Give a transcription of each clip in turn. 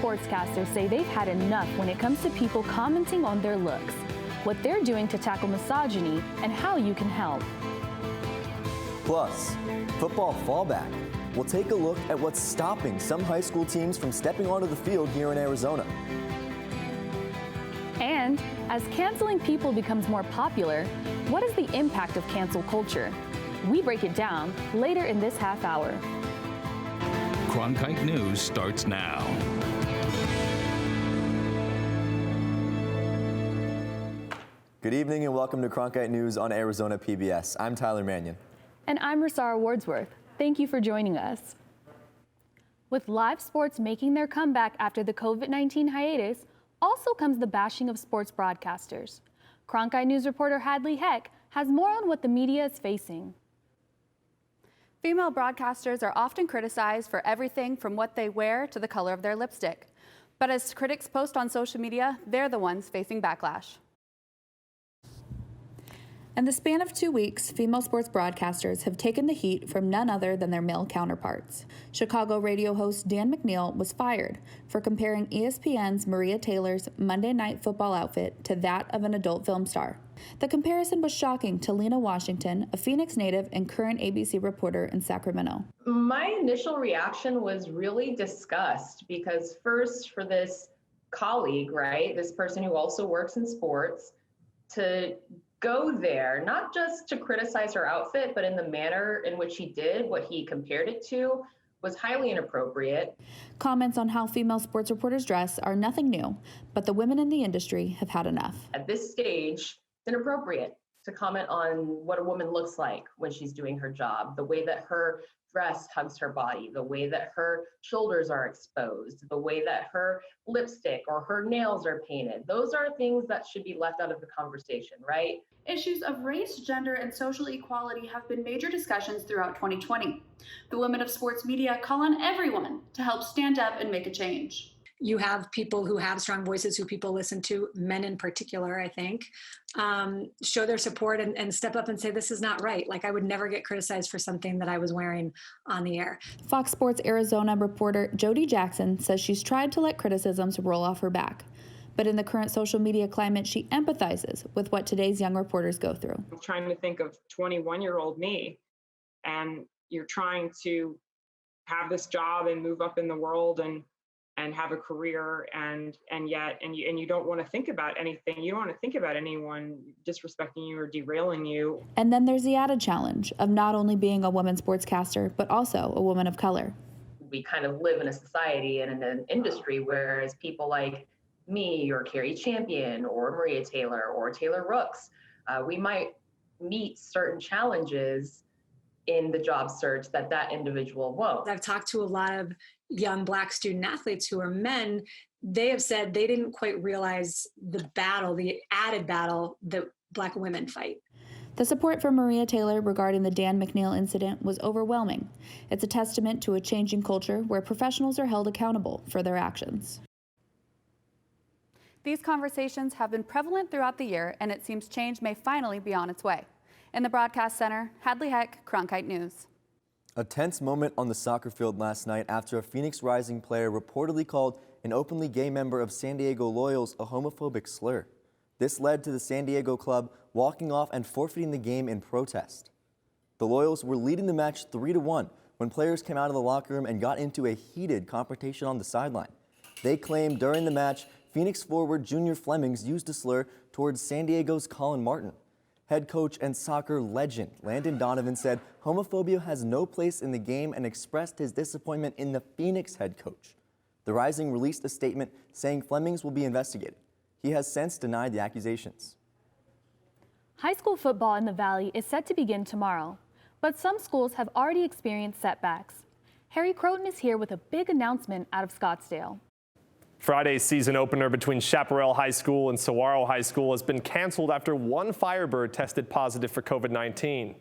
sportscasters say they've had enough when it comes to people commenting on their looks, what they're doing to tackle misogyny, and how you can help. Plus, football fallback. We'll take a look at what's stopping some high school teams from stepping onto the field here in Arizona. And as canceling people becomes more popular, what is the impact of cancel culture? We break it down later in this half hour. Cronkite News starts now. Good evening and welcome to Cronkite News on Arizona PBS. I'm Tyler Mannion. And I'm Rosara Wordsworth. Thank you for joining us. With live sports making their comeback after the COVID-19 hiatus, also comes the bashing of sports broadcasters. Cronkite News reporter Hadley Heck has more on what the media is facing. Female broadcasters are often criticized for everything from what they wear to the color of their lipstick. But as critics post on social media, they're the ones facing backlash. In the span of 2 weeks, female sports broadcasters have taken the heat from none other than their male counterparts. Chicago radio host Dan McNeil was fired for comparing ESPN's Maria Taylor's Monday Night Football outfit to that of an adult film star. The comparison was shocking to Lena Washington, a Phoenix native and current ABC reporter in Sacramento. My initial reaction was really disgust because first, for this colleague, right, this person who also works in sports, to go there, not just to criticize her outfit, but in the manner in which he did, what he compared it to, was highly inappropriate. Comments on how female sports reporters dress are nothing new, but the women in the industry have had enough. At this stage, it's inappropriate to comment on what a woman looks like when she's doing her job, the way that her dress hugs her body, the way that her shoulders are exposed, the way that her lipstick or her nails are painted. Those are things that should be left out of the conversation, right? Issues of race, gender, and social equality have been major discussions throughout 2020. The women of sports media call on everyone to help stand up and make a change. You have people who have strong voices who people listen to, men in particular, I think, show their support and step up and say, this is not right. Like, I would never get criticized for something that I was wearing on the air. Fox Sports Arizona reporter Jody Jackson says she's tried to let criticisms roll off her back. But in the current social media climate, she empathizes with what today's young reporters go through. I'm trying to think of 21-year-old me, and you're trying to have this job and move up in the world and have a career, and you don't want to think about anything. You don't want to think about anyone disrespecting you or derailing you. And then there's the added challenge of not only being a woman sportscaster, but also a woman of color. We kind of live in a society and in an industry whereas people like me or Carrie Champion or Maria Taylor or Taylor Rooks, we might meet certain challenges in the job search that individual won't. I've talked to a lot of young Black student athletes who are men. They have said they didn't quite realize the added battle that Black women fight. The support for Maria Taylor regarding the Dan McNeil incident was overwhelming. It's a testament to a changing culture where professionals are held accountable for their actions. These conversations have been prevalent throughout the year, and it seems change may finally be on its way. In the broadcast center, Hadley Heck, Cronkite News. A tense moment on the soccer field last night after a Phoenix Rising player reportedly called an openly gay member of San Diego Loyals a homophobic slur. This led to the San Diego club walking off and forfeiting the game in protest. The Loyals were leading the match 3-1 when players came out of the locker room and got into a heated confrontation on the sideline. They claimed during the match, Phoenix forward Junior Flemings used a slur towards San Diego's Colin Martin. Head coach and soccer legend Landon Donovan said homophobia has no place in the game and expressed his disappointment in the Phoenix head coach. The Rising released a statement saying Flemings will be investigated. He has since denied the accusations. High school football in the Valley is set to begin tomorrow, but some schools have already experienced setbacks. Harry Croton is here with a big announcement out of Scottsdale. Friday's season opener between Chaparral High School and Saguaro High School has been canceled after one Firebird tested positive for COVID-19.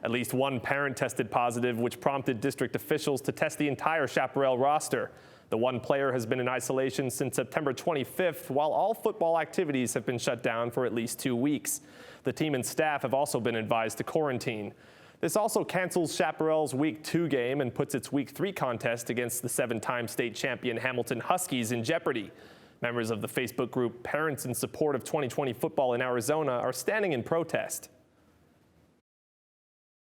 At least one parent tested positive, which prompted district officials to test the entire Chaparral roster. The one player has been in isolation since September 25th, while all football activities have been shut down for at least 2 weeks. The team and staff have also been advised to quarantine. This also cancels Chaparral's Week 2 game and puts its Week 3 contest against the 7-time state champion Hamilton Huskies in jeopardy. Members of the Facebook group Parents in Support of 2020 Football in Arizona are standing in protest.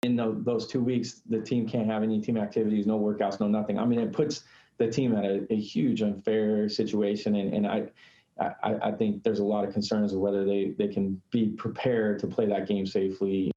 In those 2 weeks, the team can't have any team activities, no workouts, no nothing. I mean, it puts the team at a huge unfair situation, and I think there's a lot of concerns of whether they can be prepared to play that game safely.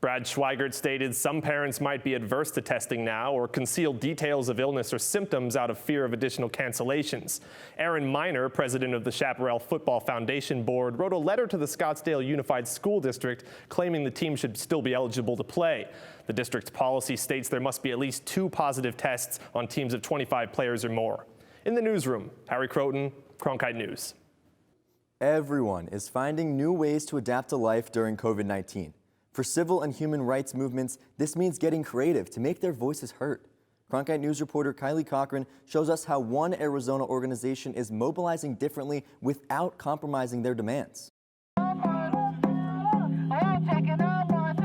Brad Schweigert stated some parents might be adverse to testing now or conceal details of illness or symptoms out of fear of additional cancellations. Aaron Miner, president of the Chaparral Football Foundation Board, wrote a letter to the Scottsdale Unified School District claiming the team should still be eligible to play. The district's policy states there must be at least 2 positive tests on teams of 25 players or more. In the newsroom, Harry Croton, Cronkite News. Everyone is finding new ways to adapt to life during COVID-19. For civil and human rights movements, this means getting creative to make their voices heard. Cronkite News reporter Kylie Cochran shows us how one Arizona organization is mobilizing differently without compromising their demands.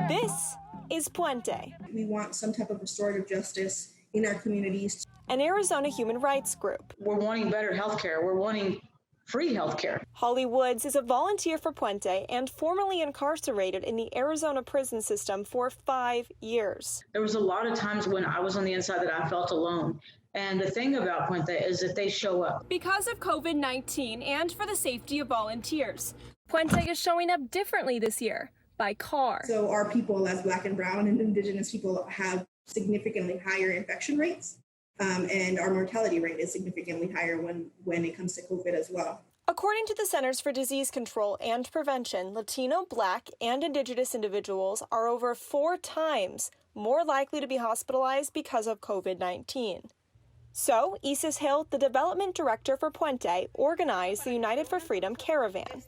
This is Puente. We want some type of restorative justice in our communities. An Arizona human rights group. We're wanting better health care. We're wanting free health care. Holly Woods is a volunteer for Puente and formerly incarcerated in the Arizona prison system for 5 years. There was a lot of times when I was on the inside that I felt alone. And the thing about Puente is that they show up. Because of COVID-19 and for the safety of volunteers, Puente is showing up differently this year, by car. So our people as Black and Brown and Indigenous people have significantly higher infection rates. And our mortality rate is significantly higher when it comes to COVID as well. According to the Centers for Disease Control and Prevention, Latino, Black, and Indigenous individuals are over 4 times more likely to be hospitalized because of COVID-19. So, Isis Hill, the development director for Puente, organized the United for Freedom Caravan.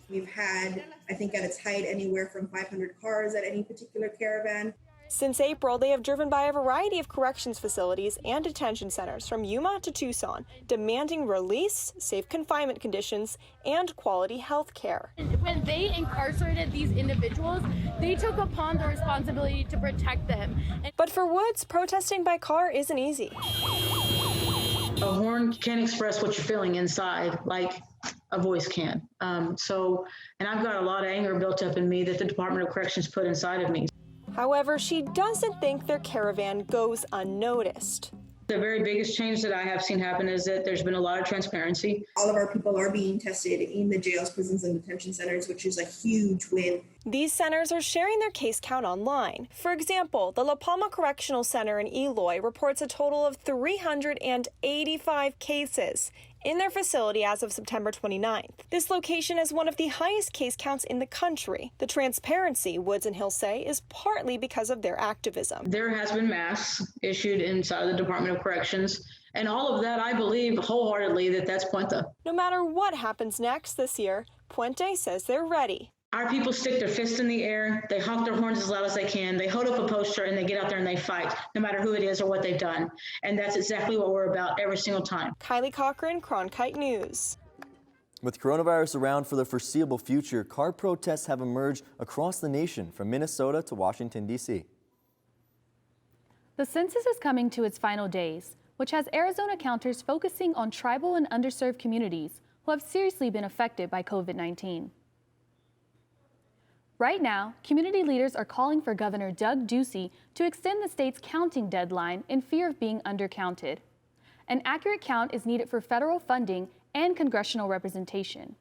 We've had, I think at its height, anywhere from 500 cars at any particular caravan. Since April, they have driven by a variety of corrections facilities and detention centers from Yuma to Tucson, demanding release, safe confinement conditions, and quality health care. When they incarcerated these individuals, they took upon the responsibility to protect them. But for Woods, protesting by car isn't easy. A horn can't express what you're feeling inside like a voice can. And I've got a lot of anger built up in me that the Department of Corrections put inside of me. However, she doesn't think their caravan goes unnoticed. The very biggest change that I have seen happen is that there's been a lot of transparency. All of our people are being tested in the jails, prisons, and detention centers, which is a huge win. These centers are sharing their case count online. For example, the La Palma Correctional Center in Eloy reports a total of 385 cases in their facility as of September 29th. This location has one of the highest case counts in the country. The transparency, Woods and Hill say, is partly because of their activism. There has been masks issued inside of the Department of Corrections, and all of that, I believe wholeheartedly that that's Puente. No matter what happens next this year, Puente says they're ready. Our people stick their fists in the air, they honk their horns as loud as they can, they hold up a poster, and they get out there and they fight, no matter who it is or what they've done. And that's exactly what we're about every single time. Kylie Cochran, Cronkite News. With coronavirus around for the foreseeable future, car protests have emerged across the nation, from Minnesota to Washington, D.C. The census is coming to its final days, which has Arizona counters focusing on tribal and underserved communities who have seriously been affected by COVID-19. Right now, community leaders are calling for Governor Doug Ducey to extend the state's counting deadline in fear of being undercounted. An accurate count is needed for federal funding and congressional representation.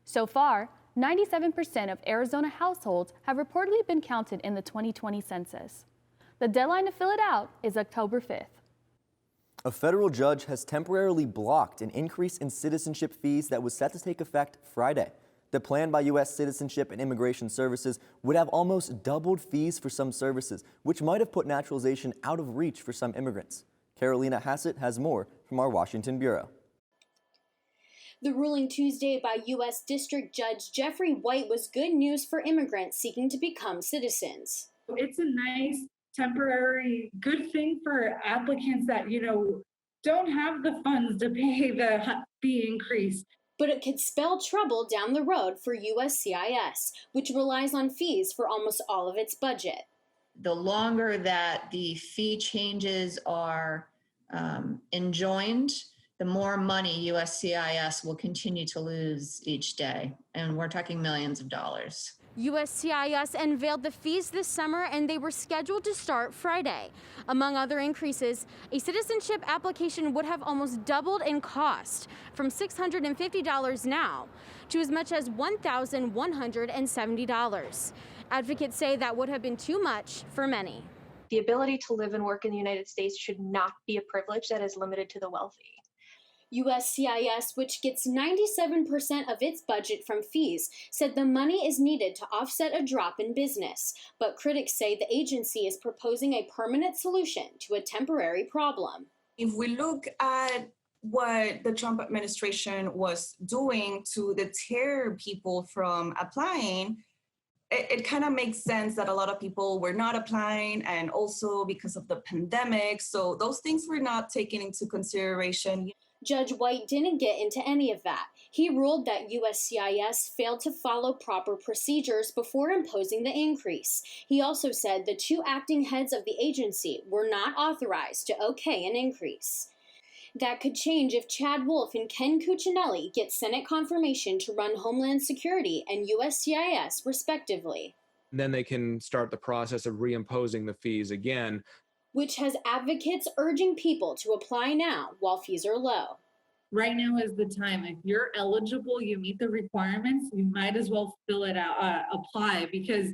So far, 97% of Arizona households have reportedly been counted in the 2020 census. The deadline to fill it out is October 5th. A federal judge has temporarily blocked an increase in citizenship fees that was set to take effect Friday. The plan by U.S. Citizenship and Immigration Services would have almost doubled fees for some services, which might have put naturalization out of reach for some immigrants. Carolina Hassett has more from our Washington bureau. The ruling Tuesday by U.S. District Judge Jeffrey White was good news for immigrants seeking to become citizens. It's a nice, temporary, good thing for applicants that, don't have the funds to pay the fee increase. but it could spell trouble down the road for USCIS, which relies on fees for almost all of its budget. The longer that the fee changes are enjoined, the more money USCIS will continue to lose each day. And we're talking millions of dollars. USCIS unveiled the fees this summer, and they were scheduled to start Friday. Among other increases, a citizenship application would have almost doubled in cost, from $650 now to as much as $1,170. Advocates say that would have been too much for many. The ability to live and work in the United States should not be a privilege that is limited to the wealthy. USCIS, which gets 97% of its budget from fees, said the money is needed to offset a drop in business. But critics say the agency is proposing a permanent solution to a temporary problem. If we look at what the Trump administration was doing to deter people from applying, it kind of makes sense that a lot of people were not applying, and also because of the pandemic. So those things were not taken into consideration. Judge White didn't get into any of that. He ruled that USCIS failed to follow proper procedures before imposing the increase. He also said the two acting heads of the agency were not authorized to okay an increase. That could change if Chad Wolf and Ken Cuccinelli get Senate confirmation to run Homeland Security and USCIS, respectively. Then they can start the process of reimposing the fees again, which has advocates urging people to apply now while fees are low. Right now is the time. If you're eligible, you meet the requirements, you might as well fill it out, apply, because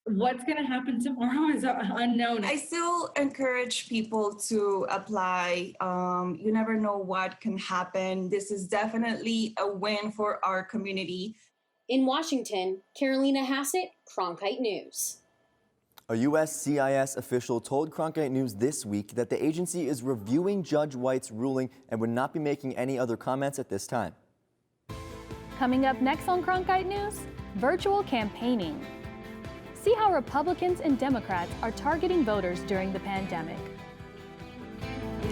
what's going to happen tomorrow is unknown. I still encourage people to apply. You never know what can happen. This is definitely a win for our community. In Washington, Carolina Hassett, Cronkite News. A USCIS official told Cronkite News this week that the agency is reviewing Judge White's ruling and would not be making any other comments at this time. Coming up next on Cronkite News, virtual campaigning. See how Republicans and Democrats are targeting voters during the pandemic.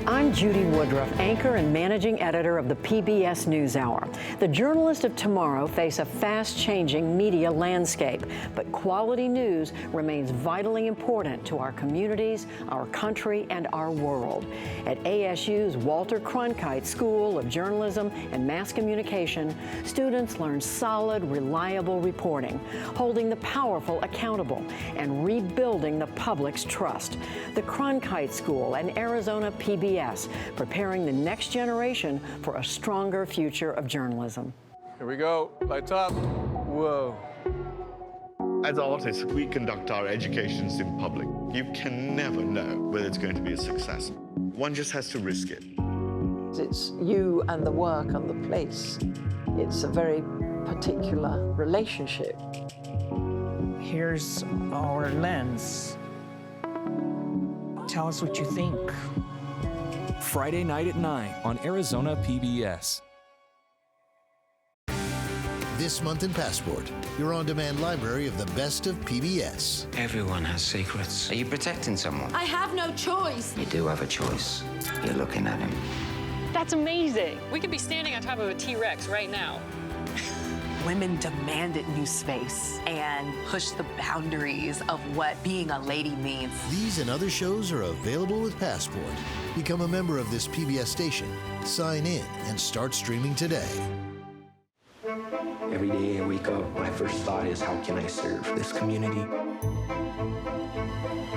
I'm Judy Woodruff, anchor and managing editor of the PBS NewsHour. The journalists of tomorrow face a fast-changing media landscape, but quality news remains vitally important to our communities, our country, and our world. At ASU's Walter Cronkite School of Journalism and Mass Communication, students learn solid, reliable reporting, holding the powerful accountable, and rebuilding the public's trust. The Cronkite School and Arizona PBS, preparing the next generation for a stronger future of journalism. Here we go, lights up. Whoa. As artists, we conduct our educations in public. You can never know whether it's going to be a success. One just has to risk it. It's you and the work and the place. It's a very particular relationship. Here's our lens. Tell us what you think. Friday night at 9 on Arizona PBS. This month in Passport, your on-demand library of the best of PBS. Everyone has secrets. Are you protecting someone? I have no choice. You do have a choice. You're looking at him. That's amazing. We could be standing on top of a T-Rex right now. Women demanded new space and pushed the boundaries of what being a lady means. These and other shows are available with Passport. Become a member of this PBS station, sign in, and start streaming today. Every day I wake up, my first thought is, how can I serve this community?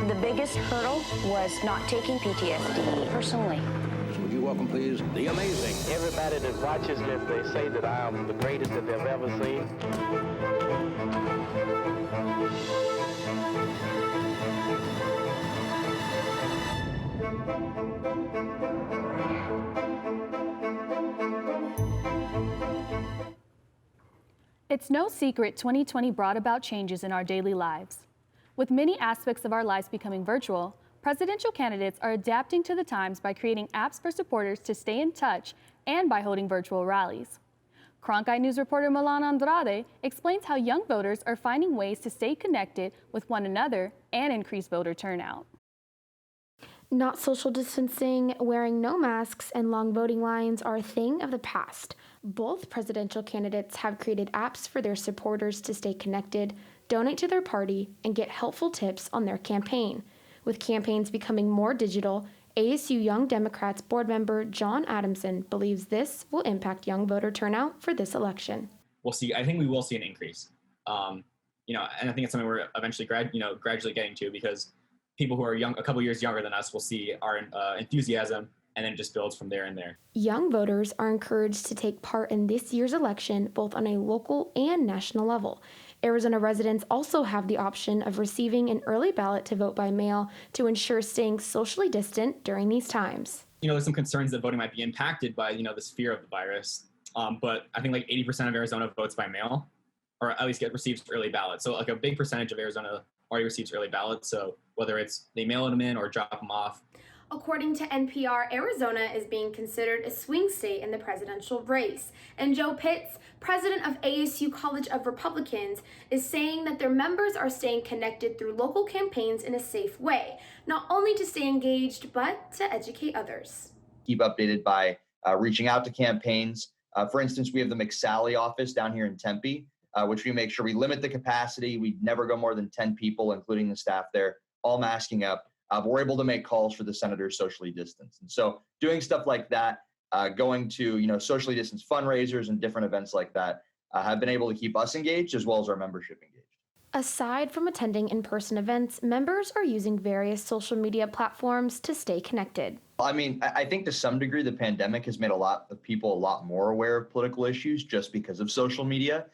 The biggest hurdle was not taking PTSD personally. Would you welcome, please, the amazing. Everybody that watches this, they say that I am the greatest that they've ever seen. It's no secret 2020 brought about changes in our daily lives. With many aspects of our lives becoming virtual, presidential candidates are adapting to the times by creating apps for supporters to stay in touch and by holding virtual rallies. Cronkite News reporter Milan Andrade explains how young voters are finding ways to stay connected with one another and increase voter turnout. Not social distancing, wearing no masks, and long voting lines are a thing of the past. Both presidential candidates have created apps for their supporters to stay connected, donate to their party, and get helpful tips on their campaign. With campaigns becoming more digital, ASU Young Democrats board member John Adamson believes this will impact young voter turnout for this election. We'll see. I think we will see an increase. And I think it's something we're eventually gradually getting to, because people who are young, a couple years younger than us, will see our enthusiasm, and then it just builds from there and there. Young voters are encouraged to take part in this year's election, both on a local and national level. Arizona residents also have the option of receiving an early ballot to vote by mail to ensure staying socially distant during these times. There's some concerns that voting might be impacted by, this fear of the virus. But I think like 80% of Arizona votes by mail, or at least receives early ballots. So like a big percentage of Arizona already receives early ballots. So whether it's they mail them in or drop them off. According to NPR, Arizona is being considered a swing state in the presidential race. And Joe Pitts, president of ASU College of Republicans, is saying that their members are staying connected through local campaigns in a safe way, not only to stay engaged, but to educate others. Keep updated by reaching out to campaigns. For instance, we have the McSally office down here in Tempe, which we make sure we limit the capacity. We never go more than 10 people, including the staff there, all masking up. But we're able to make calls for the senators socially distanced. And so doing stuff like that, going to, socially distanced fundraisers and different events like that have been able to keep us engaged as well as our membership engaged. Aside from attending in-person events, members are using various social media platforms to stay connected. I mean, I think to some degree, the pandemic has made a lot of people a lot more aware of political issues just because of social media.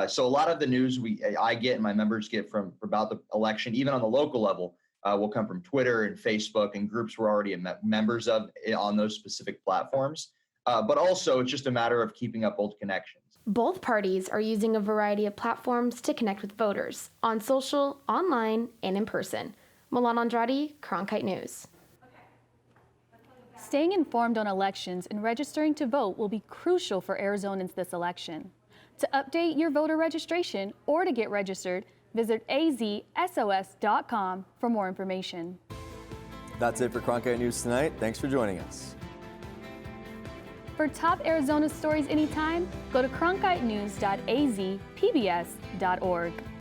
So a lot of the news I get and my members get from about the election, even on the local level, will come from Twitter and Facebook and groups we're already members of on those specific platforms. But also, it's just a matter of keeping up old connections. Both parties are using a variety of platforms to connect with voters, on social, online, and in person. Milan Andrade, Cronkite News. Staying informed on elections and registering to vote will be crucial for Arizonans this election. To update your voter registration or to get registered, visit azsos.com for more information. That's it for Cronkite News tonight. Thanks for joining us. For top Arizona stories anytime, go to cronkitenews.azpbs.org.